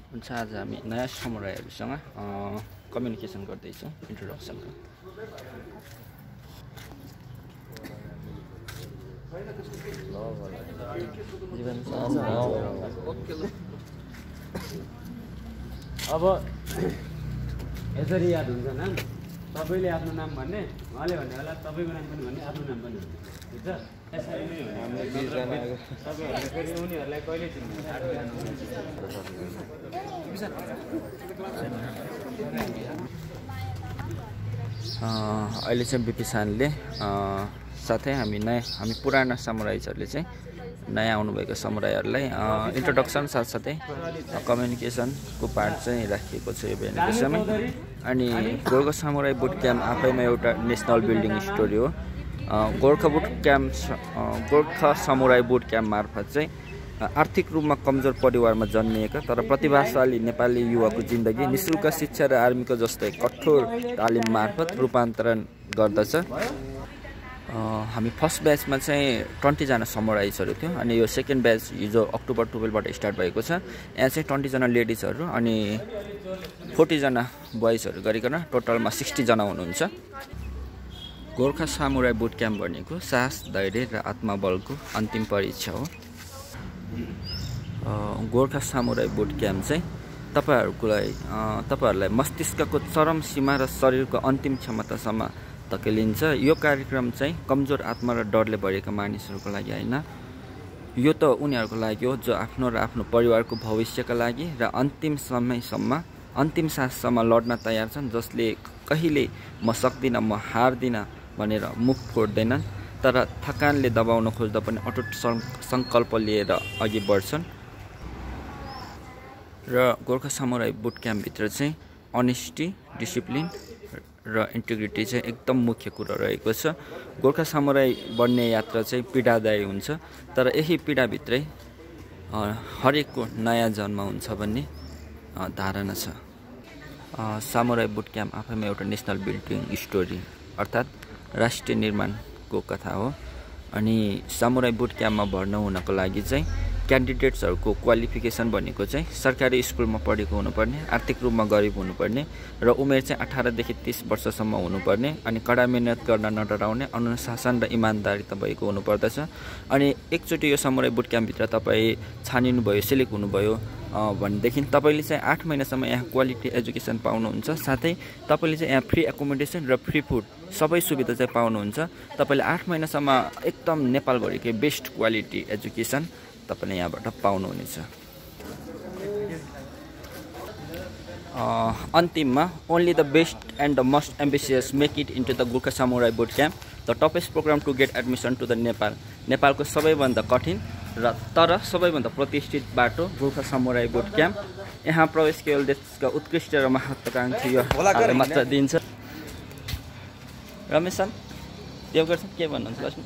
हुन्छ आज हामी नयाँ समुराईहरुसँग कम्युनिकेसन गर्दैछौँ इन्ट्रोडक्सनको। अब यसरी याद हुन्छ नाम सबैले आफ्नो नाम भन्ने उहाँले भन्ने होला तपाईको नाम पनि भन्ने आफ्नो नाम पनि भन्ने हुन्छ यसरी नै हो हामीले तपाईहरुले फेरि उनीहरुलाई कहिले चिन्नु अहिले चाहिँ बिपी सानले साथै हामी पुराना समुराइजहरुले चाहिँ नयाँ आउनुभएको समुराईहरुलाई इन्ट्रोडक्सन साथसाथै कम्युनिकेसनको पार्ट चाहिँ राखिएको छ यो भेरिफिकेसनमा। अनि गोर्खा समुराई बुट क्याम्प आफैमा एउटा नेसनल बिल्डिङ स्टोरी हो। गोर्खा समुराई बुट क्याम्प मार्फत चाहिँ आर्थिक रूपमा कमजोर परिवारमा जन्मिएका तर प्रतिभाशाली नेपाली युवाको जिन्दगी निशुल्क शिक्षा र आर्मीको जस्तै कठोर तालिम मार्फत रूपान्तरण गर्दछ। हामी फर्स्ट ब्याचमा चाहिँ 20 जना समुराइजहरु थियो अनि यो सेकेन्ड ब्याच हिजो अक्टोबर 12 बाट स्टार्ट भएको छ। यहाँ चाहिँ 20 जना लेडिजहरु अनि 40 जना बोइजहरु गरिकन टोटलमा 60 जना हुनुहुन्छ। गोर्खा समुराई बुट क्याम्प भनेको साहस, धैर्य र आत्मबलको अन्तिम परीक्षा हो। गोर्खा समुराई बुट क्याम्प चाहिँ तपाईहरुलाई मस्तिष्कको चरम सीमा र शरीरको अन्तिम क्षमतासम्म धकेलिन्छ। यो कार्यक्रम चाहिँ कमजोर आत्मा र डरले भरिएका मानिसहरुको लागि हैन, यो त उनीहरुको लागि हो जो आफ्नो र आफ्नो परिवारको भविष्यका लागि र अन्तिम समयसम्म अन्तिम साससम्म लड्न तयार छन्, जसले कहिले म सक्दिन म हार्दिन भनेर मुख फोड्दैनन् तर थकानले दबाउन खोज्दा पनि अटुट संकल्प लिएर अघि बढ्छन्। र गोर्खा समुराई बुट क्याम्प भित्र चाहिँ अनेस्टी, डिसिप्लिन र इन्टिग्रिटी चाहिँ एकदम मुख्य कुरा रहेको छ। गोर्खा समुराई बन्ने यात्रा चाहिँ पीडादायी हुन्छ तर यही पीडाभित्रै हरेकको नयाँ जन्म हुन्छ भन्ने धारणा छ। समुराई बुट क्याम्प आफैमा एउटा नेसनल बिल्डिङ स्टोरी अर्थात् राष्ट्रिय निर्माणको कथा हो। अनि समुराई बुट क्याम्पमा भर्ना हुनको लागि चाहिँ क्यान्डिडेट्सहरुको क्वालिफिकेसन भनेको चाहिँ सरकारी स्कुलमा पढेको हुनुपर्ने, आर्थिक रूपमा गरिब हुनुपर्ने र उमेर चाहिँ 18 देखि 30 वर्षसम्म हुनुपर्ने अनि कडा मेहनत गर्न नडराउने, अनुशासन र इमानदारीता भएको हुनुपर्दछ। अनि एकचोटि यो समुराई बुट क्याम्पभित्र तपाई छानिनु भयो, सिलेक्ट हुनुभयो भनेदेखि तपाईले चाहिँ 8 महिनासम्म यहाँ क्वालिटी एजुकेसन पाउनुहुन्छ। साथै तपाईले चाहिँ यहाँ फ्री एकोमोडेसन र फ्री फुड सबै सुविधा चाहिँ पाउनुहुन्छ। तपाईले 8 महिनासम्म एकदम नेपालभरिकै बेस्ट क्वालिटी एजुकेसन तपाईले यहाँबाट पाउनुहुनेछ। अन्तिममा only the best and the most ambitious make it into the Gorkha Samurai Boot Camp, the toughest program to get admission to the Nepal. नेपालको सबैभन्दा कठिन र तर सबैभन्दा प्रतिष्ठित बाटो गोर्खा समुराई बुट क्याम्प। यहाँ प्रवेश केवल देशका उत्कृष्ट र महत्त्वाकांक्षी युवाहरूले मात्र दिन्छ। रमेश सर देवगर सर के भन्नुहुन्छ?